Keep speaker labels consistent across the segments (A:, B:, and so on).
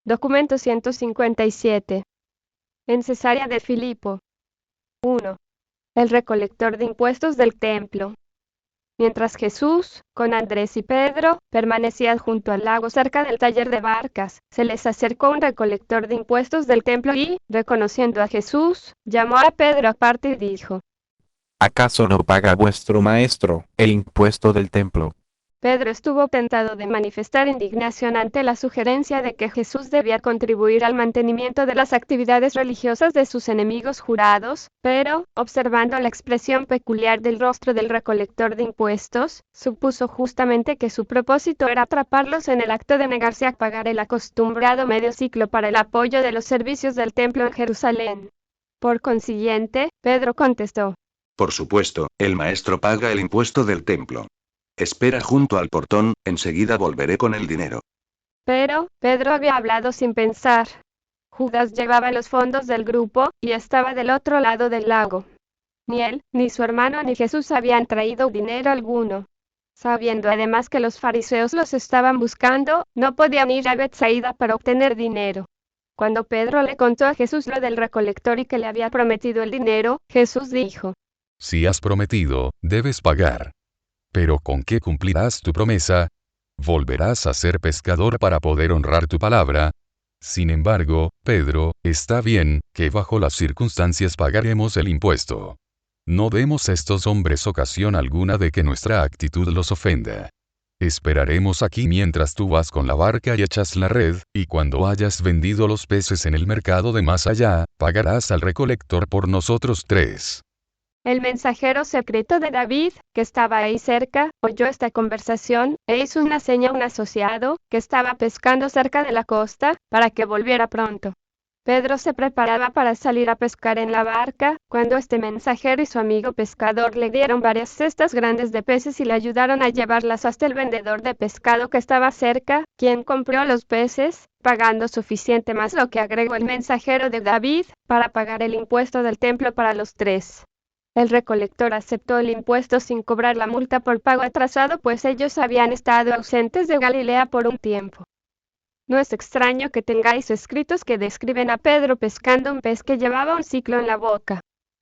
A: Documento 157. En Cesarea de Filipo. 1. El recolector de impuestos del templo. Mientras Jesús, con Andrés y Pedro, permanecían junto al lago cerca del taller de barcas, se les acercó un recolector de impuestos del templo y, reconociendo a Jesús, llamó a Pedro aparte y dijo:
B: ¿Acaso no paga vuestro maestro el impuesto del templo?
A: Pedro estuvo tentado de manifestar indignación ante la sugerencia de que Jesús debía contribuir al mantenimiento de las actividades religiosas de sus enemigos jurados, pero, observando la expresión peculiar del rostro del recolector de impuestos, supuso justamente que su propósito era atraparlos en el acto de negarse a pagar el acostumbrado medio ciclo para el apoyo de los servicios del templo en Jerusalén. Por consiguiente, Pedro contestó:
C: Por supuesto, el maestro paga el impuesto del templo. Espera junto al portón, enseguida volveré con el dinero.
A: Pero, Pedro había hablado sin pensar. Judas llevaba los fondos del grupo, y estaba del otro lado del lago. Ni él, ni su hermano, ni Jesús habían traído dinero alguno. Sabiendo además que los fariseos los estaban buscando, no podían ir a Betsaida para obtener dinero. Cuando Pedro le contó a Jesús lo del recolector y que le había prometido el dinero, Jesús dijo:
D: Si has prometido, debes pagar. Pero ¿con qué cumplirás tu promesa? ¿Volverás a ser pescador para poder honrar tu palabra? Sin embargo, Pedro, está bien, que bajo las circunstancias pagaremos el impuesto. No demos a estos hombres ocasión alguna de que nuestra actitud los ofenda. Esperaremos aquí mientras tú vas con la barca y echas la red, y cuando hayas vendido los peces en el mercado de más allá, pagarás al recolector por nosotros 3.
A: El mensajero secreto de David, que estaba ahí cerca, oyó esta conversación, e hizo una seña a un asociado, que estaba pescando cerca de la costa, para que volviera pronto. Pedro se preparaba para salir a pescar en la barca, cuando este mensajero y su amigo pescador le dieron varias cestas grandes de peces y le ayudaron a llevarlas hasta el vendedor de pescado que estaba cerca, quien compró los peces, pagando suficiente más lo que agregó el mensajero de David, para pagar el impuesto del templo para los 3. El recolector aceptó el impuesto sin cobrar la multa por pago atrasado, pues ellos habían estado ausentes de Galilea por un tiempo. No es extraño que tengáis escritos que describen a Pedro pescando un pez que llevaba un ciclo en la boca.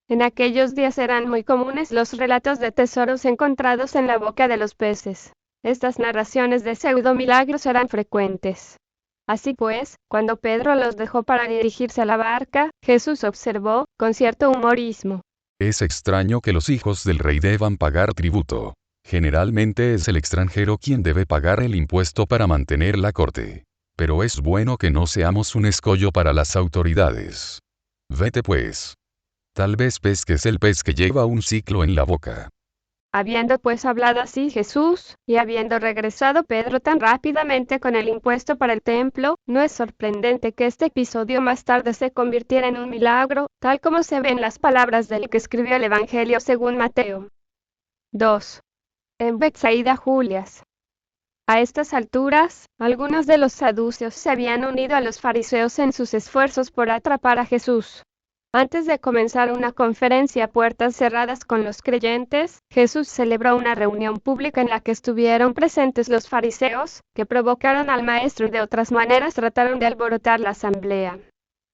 A: En aquellos días eran muy comunes los relatos de tesoros encontrados en la boca de los peces. Estas narraciones de pseudo-milagros eran frecuentes. Así pues, cuando Pedro los dejó para dirigirse a la barca, Jesús observó, con cierto humorismo:
D: Es extraño que los hijos del rey deban pagar tributo. Generalmente es el extranjero quien debe pagar el impuesto para mantener la corte. Pero es bueno que no seamos un escollo para las autoridades. Vete pues. Tal vez pesques el pez que lleva un ciclo en la boca.
A: Habiendo pues hablado así Jesús, y habiendo regresado Pedro tan rápidamente con el impuesto para el templo, no es sorprendente que este episodio más tarde se convirtiera en un milagro, tal como se ve en las palabras del que escribió el Evangelio según Mateo. 2. En Betsaida Julias. A estas alturas, algunos de los saduceos se habían unido a los fariseos en sus esfuerzos por atrapar a Jesús. Antes de comenzar una conferencia a puertas cerradas con los creyentes, Jesús celebró una reunión pública en la que estuvieron presentes los fariseos, que provocaron al maestro y de otras maneras trataron de alborotar la asamblea.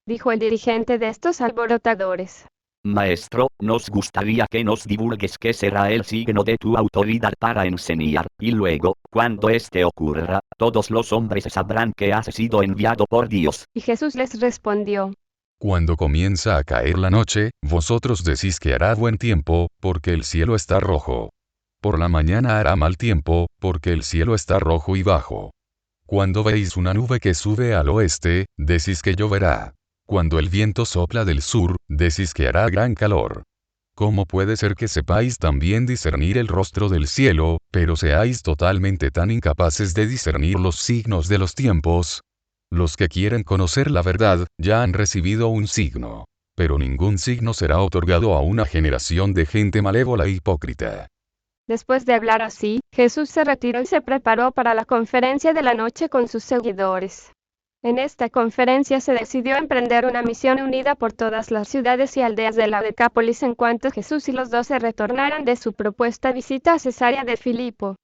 A: Dijo el dirigente de estos alborotadores:
E: Maestro, nos gustaría que nos divulgues qué será el signo de tu autoridad para enseñar, y luego, cuando esto ocurra, todos los hombres sabrán que has sido enviado por Dios.
A: Y Jesús les respondió:
D: Cuando comienza a caer la noche, vosotros decís que hará buen tiempo, porque el cielo está rojo. Por la mañana hará mal tiempo, porque el cielo está rojo y bajo. Cuando veis una nube que sube al oeste, decís que lloverá. Cuando el viento sopla del sur, decís que hará gran calor. ¿Cómo puede ser que sepáis también discernir el rostro del cielo, pero seáis totalmente tan incapaces de discernir los signos de los tiempos? Los que quieren conocer la verdad, ya han recibido un signo. Pero ningún signo será otorgado a una generación de gente malévola e hipócrita.
A: Después de hablar así, Jesús se retiró y se preparó para la conferencia de la noche con sus seguidores. En esta conferencia se decidió emprender una misión unida por todas las ciudades y aldeas de la Decápolis en cuanto Jesús y los 12 retornaran de su propuesta visita a Cesarea de Filipo.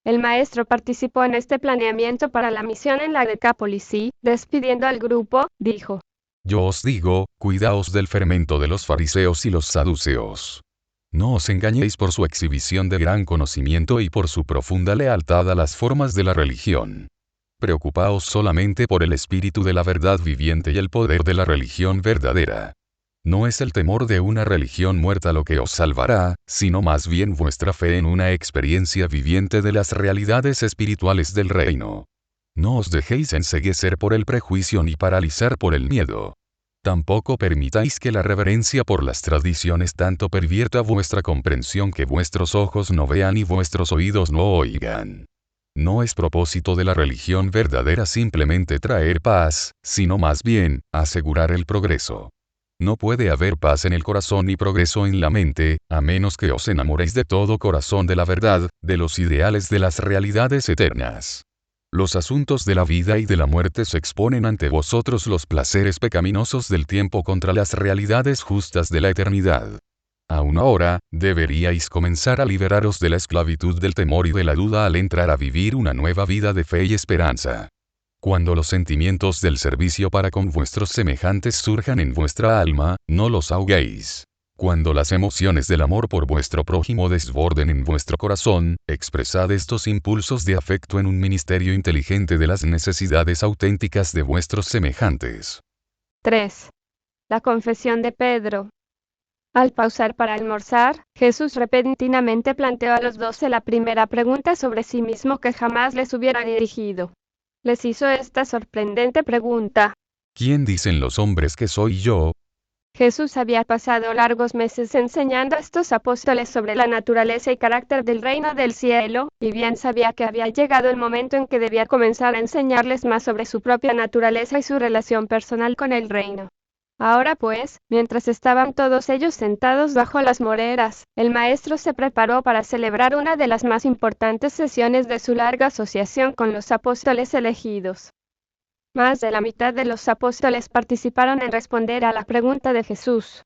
A: El maestro participó en este planeamiento para la misión en la Decápolis y, despidiendo al grupo, dijo:
D: Yo os digo, cuidaos del fermento de los fariseos y los saduceos. No os engañéis por su exhibición de gran conocimiento y por su profunda lealtad a las formas de la religión. Preocupaos solamente por el espíritu de la verdad viviente y el poder de la religión verdadera. No es el temor de una religión muerta lo que os salvará, sino más bien vuestra fe en una experiencia viviente de las realidades espirituales del reino. No os dejéis enceguecer por el prejuicio ni paralizar por el miedo. Tampoco permitáis que la reverencia por las tradiciones tanto pervierta vuestra comprensión que vuestros ojos no vean y vuestros oídos no oigan. No es propósito de la religión verdadera simplemente traer paz, sino más bien, asegurar el progreso. No puede haber paz en el corazón ni progreso en la mente, a menos que os enamoréis de todo corazón de la verdad, de los ideales de las realidades eternas. Los asuntos de la vida y de la muerte se exponen ante vosotros los placeres pecaminosos del tiempo contra las realidades justas de la eternidad. Aún ahora, deberíais comenzar a liberaros de la esclavitud del temor y de la duda al entrar a vivir una nueva vida de fe y esperanza. Cuando los sentimientos del servicio para con vuestros semejantes surjan en vuestra alma, no los ahoguéis. Cuando las emociones del amor por vuestro prójimo desborden en vuestro corazón, expresad estos impulsos de afecto en un ministerio inteligente de las necesidades auténticas de vuestros semejantes.
A: 3. La confesión de Pedro. Al pausar para almorzar, Jesús repentinamente planteó a los 12 la primera pregunta sobre sí mismo que jamás les hubiera dirigido. Les hizo esta sorprendente pregunta:
D: ¿Quién dicen los hombres que soy yo?
A: Jesús había pasado largos meses enseñando a estos apóstoles sobre la naturaleza y carácter del reino del cielo, y bien sabía que había llegado el momento en que debía comenzar a enseñarles más sobre su propia naturaleza y su relación personal con el reino. Ahora pues, mientras estaban todos ellos sentados bajo las moreras, el maestro se preparó para celebrar una de las más importantes sesiones de su larga asociación con los apóstoles elegidos. Más de la mitad de los apóstoles participaron en responder a la pregunta de Jesús.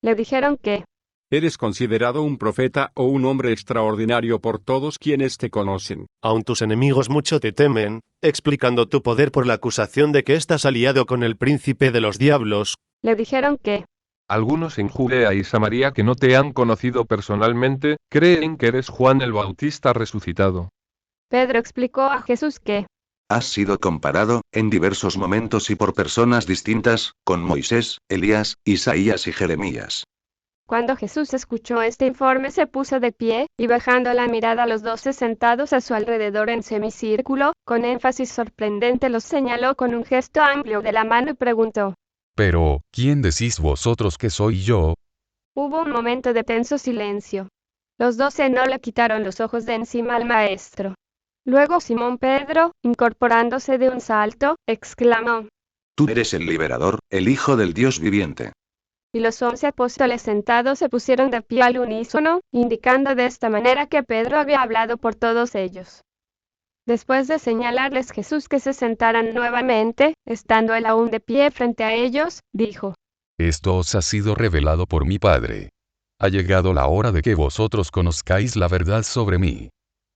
A: Le dijeron que
F: eres considerado un profeta o un hombre extraordinario por todos quienes te conocen.
G: Aun tus enemigos mucho te temen, explicando tu poder por la acusación de que estás aliado con el príncipe de los diablos.
A: Le dijeron que
H: algunos en Judea y Samaria que no te han conocido personalmente, creen que eres Juan el Bautista resucitado.
A: Pedro explicó a Jesús que
C: has sido comparado, en diversos momentos y por personas distintas, con Moisés, Elías, Isaías y Jeremías.
A: Cuando Jesús escuchó este informe se puso de pie, y bajando la mirada a los 12 sentados a su alrededor en semicírculo, con énfasis sorprendente los señaló con un gesto amplio de la mano y preguntó:
D: Pero, ¿quién decís vosotros que soy yo?
A: Hubo un momento de tenso silencio. Los 12 no le quitaron los ojos de encima al maestro. Luego Simón Pedro, incorporándose de un salto, exclamó:
C: Tú eres el liberador, el Hijo del Dios viviente.
A: Y los 11 apóstoles sentados se pusieron de pie al unísono, indicando de esta manera que Pedro había hablado por todos ellos. Después de señalarles Jesús que se sentaran nuevamente, estando él aún de pie frente a ellos, dijo:
D: Esto os ha sido revelado por mi Padre. Ha llegado la hora de que vosotros conozcáis la verdad sobre mí.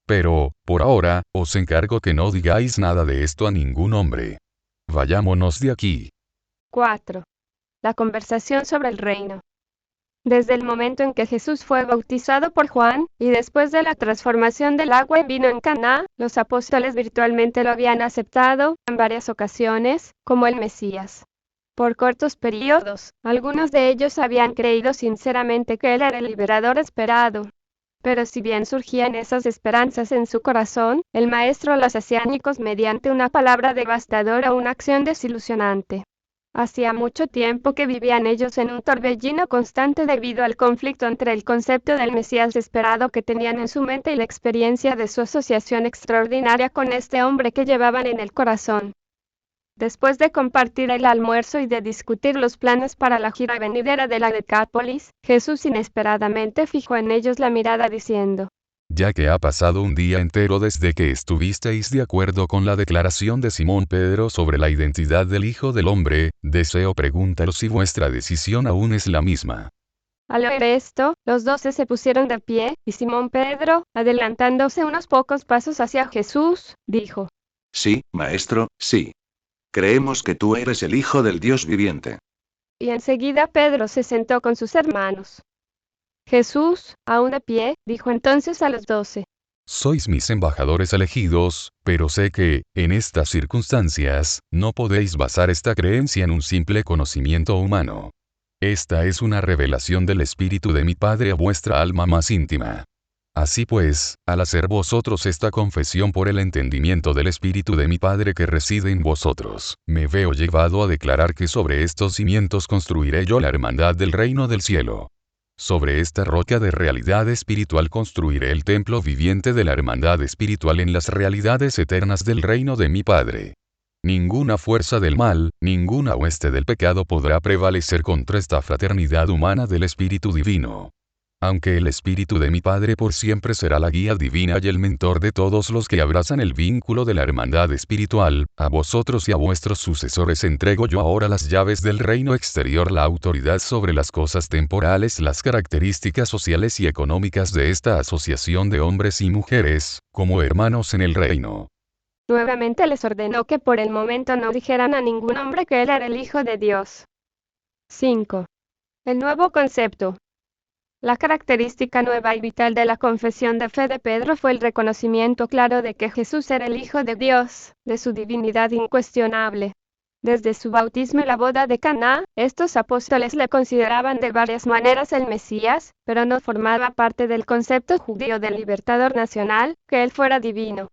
D: Pero, por ahora, os encargo que no digáis nada de esto a ningún hombre. Vayámonos de aquí.
A: 4. La conversación sobre el reino. Desde el momento en que Jesús fue bautizado por Juan, y después de la transformación del agua en vino en Caná, los apóstoles virtualmente lo habían aceptado, en varias ocasiones, como el Mesías. Por cortos periodos, algunos de ellos habían creído sinceramente que él era el liberador esperado. Pero si bien surgían esas esperanzas en su corazón, el maestro los hacía añicos mediante una palabra devastadora o una acción desilusionante. Hacía mucho tiempo que vivían ellos en un torbellino constante debido al conflicto entre el concepto del Mesías esperado que tenían en su mente y la experiencia de su asociación extraordinaria con este hombre que llevaban en el corazón. Después de compartir el almuerzo y de discutir los planes para la gira venidera de la Decápolis, Jesús inesperadamente fijó en ellos la mirada diciendo:
D: Ya que ha pasado un día entero desde que estuvisteis de acuerdo con la declaración de Simón Pedro sobre la identidad del Hijo del Hombre, deseo preguntaros si vuestra decisión aún es la misma.
A: Al oír esto, los 12 se pusieron de pie, y Simón Pedro, adelantándose unos pocos pasos hacia Jesús, dijo:
C: Sí, maestro, sí. Creemos que tú eres el Hijo del Dios viviente.
A: Y enseguida Pedro se sentó con sus hermanos. Jesús, aún de pie, dijo entonces a los 12:
D: Sois mis embajadores elegidos, pero sé que, en estas circunstancias, no podéis basar esta creencia en un simple conocimiento humano. Esta es una revelación del Espíritu de mi Padre a vuestra alma más íntima. Así pues, al hacer vosotros esta confesión por el entendimiento del Espíritu de mi Padre que reside en vosotros, me veo llevado a declarar que sobre estos cimientos construiré yo la hermandad del reino del cielo. Sobre esta roca de realidad espiritual construiré el templo viviente de la hermandad espiritual en las realidades eternas del reino de mi Padre. Ninguna fuerza del mal, ninguna hueste del pecado podrá prevalecer contra esta fraternidad humana del Espíritu Divino. Aunque el Espíritu de mi Padre por siempre será la guía divina y el mentor de todos los que abrazan el vínculo de la hermandad espiritual, a vosotros y a vuestros sucesores entrego yo ahora las llaves del reino exterior, la autoridad sobre las cosas temporales, las características sociales y económicas de esta asociación de hombres y mujeres, como hermanos en el reino.
A: Nuevamente les ordenó que por el momento no dijeran a ningún hombre que él era el Hijo de Dios. 5. El nuevo concepto. La característica nueva y vital de la confesión de fe de Pedro fue el reconocimiento claro de que Jesús era el Hijo de Dios, de su divinidad incuestionable. Desde su bautismo y la boda de Caná, estos apóstoles le consideraban de varias maneras el Mesías, pero no formaba parte del concepto judío del libertador nacional, que él fuera divino.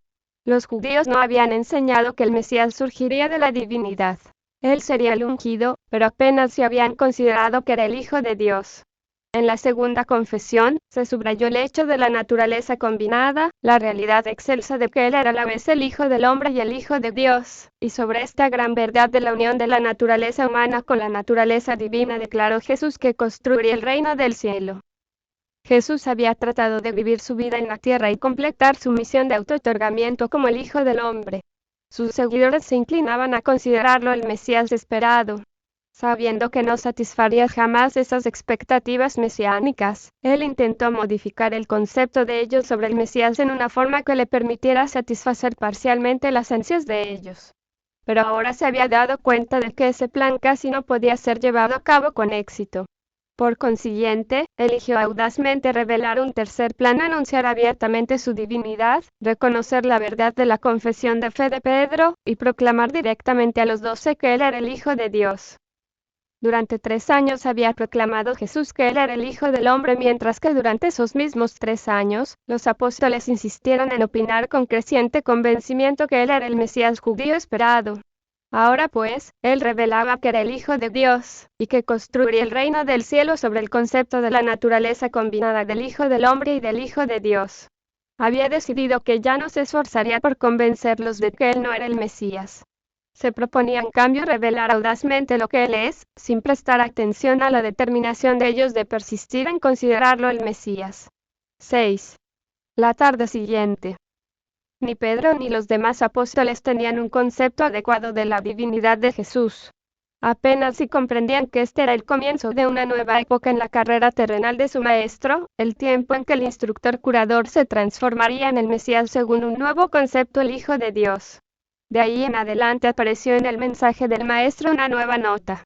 A: Los judíos no habían enseñado que el Mesías surgiría de la divinidad. Él sería el ungido, pero apenas se habían considerado que era el Hijo de Dios. En la segunda confesión, se subrayó el hecho de la naturaleza combinada, la realidad excelsa de que él era a la vez el Hijo del Hombre y el Hijo de Dios, y sobre esta gran verdad de la unión de la naturaleza humana con la naturaleza divina declaró Jesús que construiría el reino del cielo. Jesús había tratado de vivir su vida en la tierra y completar su misión de autootorgamiento como el Hijo del Hombre. Sus seguidores se inclinaban a considerarlo el Mesías esperado. Sabiendo que no satisfaría jamás esas expectativas mesiánicas, él intentó modificar el concepto de ellos sobre el Mesías en una forma que le permitiera satisfacer parcialmente las ansias de ellos. Pero ahora se había dado cuenta de que ese plan casi no podía ser llevado a cabo con éxito. Por consiguiente, eligió audazmente revelar un tercer plan: anunciar abiertamente su divinidad, reconocer la verdad de la confesión de fe de Pedro, y proclamar directamente a los 12 que él era el Hijo de Dios. Durante 3 años había proclamado Jesús que él era el Hijo del Hombre, mientras que durante esos mismos 3 años, los apóstoles insistieron en opinar con creciente convencimiento que él era el Mesías judío esperado. Ahora pues, él revelaba que era el Hijo de Dios, y que construiría el reino del cielo sobre el concepto de la naturaleza combinada del Hijo del Hombre y del Hijo de Dios. Había decidido que ya no se esforzaría por convencerlos de que él no era el Mesías. Se proponía en cambio revelar audazmente lo que él es, sin prestar atención a la determinación de ellos de persistir en considerarlo el Mesías. 6. La tarde siguiente. Ni Pedro ni los demás apóstoles tenían un concepto adecuado de la divinidad de Jesús. Apenas si comprendían que este era el comienzo de una nueva época en la carrera terrenal de su maestro, el tiempo en que el instructor curador se transformaría en el Mesías según un nuevo concepto, el Hijo de Dios. De ahí en adelante apareció en el mensaje del maestro una nueva nota.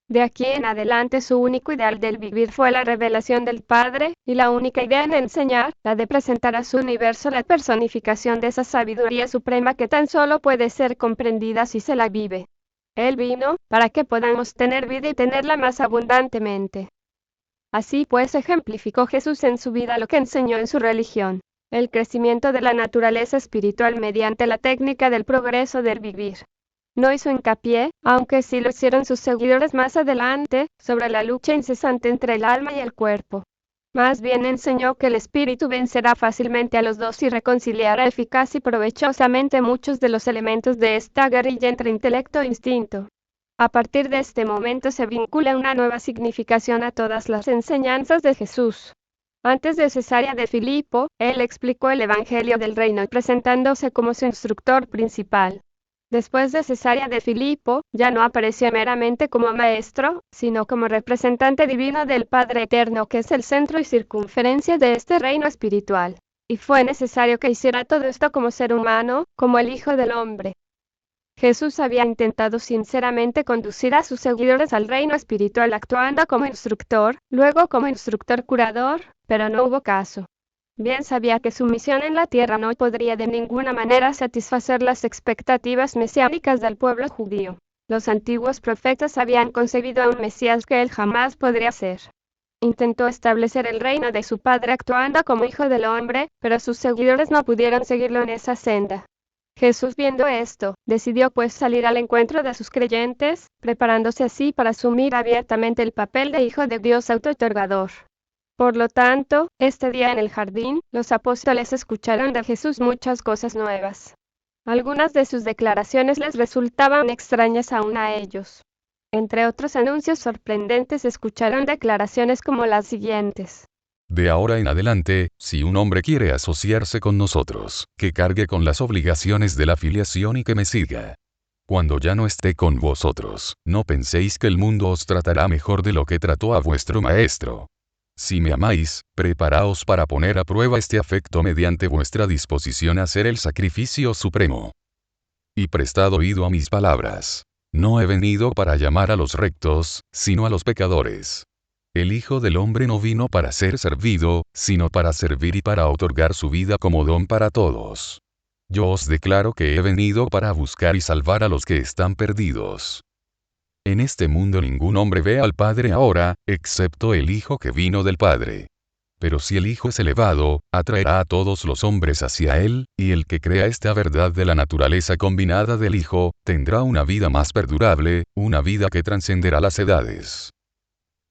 A: De aquí en adelante su único ideal del vivir fue la revelación del Padre, y la única idea en enseñar, la de presentar a su universo la personificación de esa sabiduría suprema que tan solo puede ser comprendida si se la vive. Él vino, para que podamos tener vida y tenerla más abundantemente. Así pues ejemplificó Jesús en su vida lo que enseñó en su religión: el crecimiento de la naturaleza espiritual mediante la técnica del progreso del vivir. No hizo hincapié, aunque sí lo hicieron sus seguidores más adelante, sobre la lucha incesante entre el alma y el cuerpo. Más bien enseñó que el espíritu vencerá fácilmente a los dos y reconciliará eficaz y provechosamente muchos de los elementos de esta guerrilla entre intelecto e instinto. A partir de este momento se vincula una nueva significación a todas las enseñanzas de Jesús. Antes de Cesarea de Filipo, él explicó el Evangelio del Reino presentándose como su instructor principal. Después de Cesarea de Filipo, ya no apareció meramente como maestro, sino como representante divino del Padre Eterno, que es el centro y circunferencia de este reino espiritual. Y fue necesario que hiciera todo esto como ser humano, como el Hijo del Hombre. Jesús había intentado sinceramente conducir a sus seguidores al reino espiritual actuando como instructor, luego como instructor curador, pero no hubo caso. Bien sabía que su misión en la tierra no podría de ninguna manera satisfacer las expectativas mesiánicas del pueblo judío. Los antiguos profetas habían concebido a un Mesías que él jamás podría ser. Intentó establecer el reino de su padre actuando como hijo del hombre, pero sus seguidores no pudieron seguirlo en esa senda. Jesús, viendo esto, decidió pues salir al encuentro de sus creyentes, preparándose así para asumir abiertamente el papel de Hijo de Dios autootorgador. Por lo tanto, este día en el jardín, los apóstoles escucharon de Jesús muchas cosas nuevas. Algunas de sus declaraciones les resultaban extrañas aún a ellos. Entre otros anuncios sorprendentes escucharon declaraciones como las siguientes.
D: De ahora en adelante, si un hombre quiere asociarse con nosotros, que cargue con las obligaciones de la filiación y que me siga. Cuando ya no esté con vosotros, no penséis que el mundo os tratará mejor de lo que trató a vuestro maestro. Si me amáis, preparaos para poner a prueba este afecto mediante vuestra disposición a hacer el sacrificio supremo. Y prestad oído a mis palabras. No he venido para llamar a los rectos, sino a los pecadores. El Hijo del Hombre no vino para ser servido, sino para servir y para otorgar su vida como don para todos. Yo os declaro que he venido para buscar y salvar a los que están perdidos. En este mundo ningún hombre ve al Padre ahora, excepto el Hijo que vino del Padre. Pero si el Hijo es elevado, atraerá a todos los hombres hacia Él, y el que crea esta verdad de la naturaleza combinada del Hijo, tendrá una vida más perdurable, una vida que trascenderá las edades.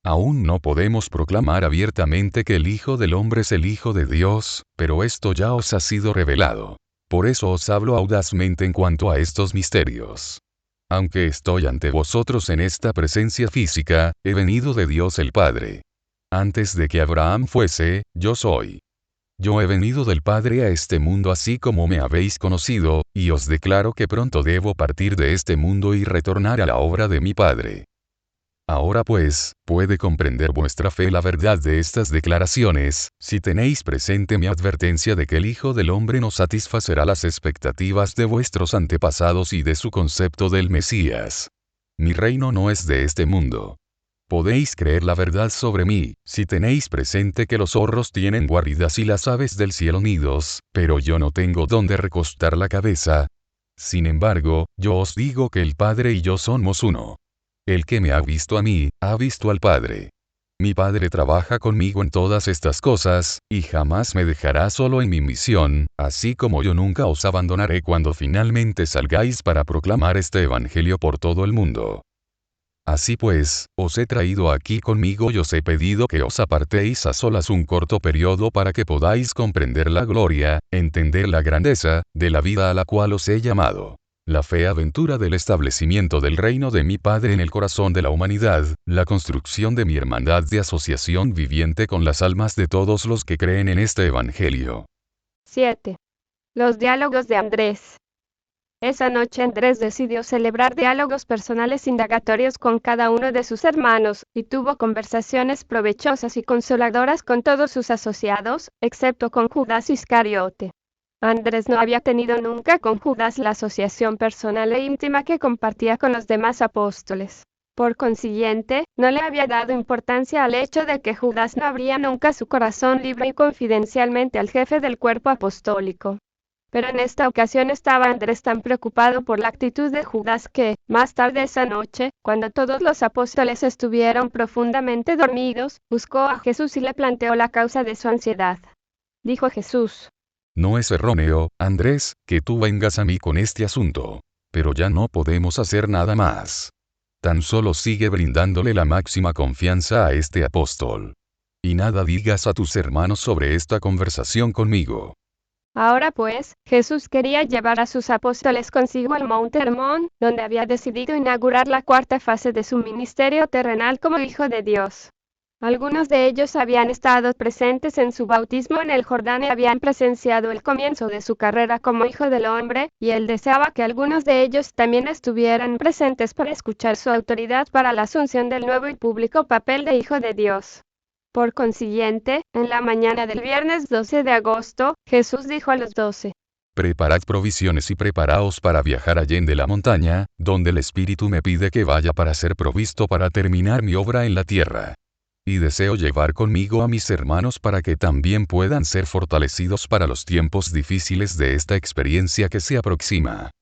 D: Aún no podemos proclamar abiertamente que el Hijo del Hombre es el Hijo de Dios, pero esto ya os ha sido revelado. Por eso os hablo audazmente en cuanto a estos misterios. Aunque estoy ante vosotros en esta presencia física, he venido de Dios el Padre. Antes de que Abraham fuese, yo soy. Yo he venido del Padre a este mundo así como me habéis conocido, y os declaro que pronto debo partir de este mundo y retornar a la obra de mi Padre. Ahora pues, puede comprender vuestra fe la verdad de estas declaraciones, si tenéis presente mi advertencia de que el Hijo del Hombre no satisfacerá las expectativas de vuestros antepasados y de su concepto del Mesías. Mi reino no es de este mundo. Podéis creer la verdad sobre mí, si tenéis presente que los zorros tienen guaridas y las aves del cielo nidos, pero yo no tengo donde recostar la cabeza. Sin embargo, yo os digo que el Padre y yo somos uno. El que me ha visto a mí, ha visto al Padre. Mi Padre trabaja conmigo en todas estas cosas, y jamás me dejará solo en mi misión, así como yo nunca os abandonaré cuando finalmente salgáis para proclamar este Evangelio por todo el mundo. Así pues, os he traído aquí conmigo y os he pedido que os apartéis a solas un corto periodo para que podáis comprender la gloria, entender la grandeza, de la vida a la cual os he llamado. La fea aventura del establecimiento del reino de mi Padre en el corazón de la humanidad, la construcción de mi hermandad de asociación viviente con las almas de todos los que creen en este Evangelio.
A: 7. Los diálogos de Andrés. Esa noche Andrés decidió celebrar diálogos personales indagatorios con cada uno de sus hermanos, y tuvo conversaciones provechosas y consoladoras con todos sus asociados, excepto con Judas Iscariote. Andrés no había tenido nunca con Judas la asociación personal e íntima que compartía con los demás apóstoles. Por consiguiente, no le había dado importancia al hecho de que Judas no abría nunca su corazón libre y confidencialmente al jefe del cuerpo apostólico. Pero en esta ocasión estaba Andrés tan preocupado por la actitud de Judas que, más tarde esa noche, cuando todos los apóstoles estuvieron profundamente dormidos, buscó a Jesús y le planteó la causa de su ansiedad. Dijo Jesús:
D: No es erróneo, Andrés, que tú vengas a mí con este asunto. Pero ya no podemos hacer nada más. Tan solo sigue brindándole la máxima confianza a este apóstol. Y nada digas a tus hermanos sobre esta conversación conmigo.
A: Ahora pues, Jesús quería llevar a sus apóstoles consigo al Monte Hermón, donde había decidido inaugurar la cuarta fase de su ministerio terrenal como Hijo de Dios. Algunos de ellos habían estado presentes en su bautismo en el Jordán y habían presenciado el comienzo de su carrera como hijo del hombre, y él deseaba que algunos de ellos también estuvieran presentes para escuchar su autoridad para la asunción del nuevo y público papel de hijo de Dios. Por consiguiente, en la mañana del viernes 12 de agosto, Jesús dijo a los 12:
D: Preparad provisiones y preparaos para viajar allende la montaña, donde el Espíritu me pide que vaya para ser provisto para terminar mi obra en la tierra. Y deseo llevar conmigo a mis hermanos para que también puedan ser fortalecidos para los tiempos difíciles de esta experiencia que se aproxima.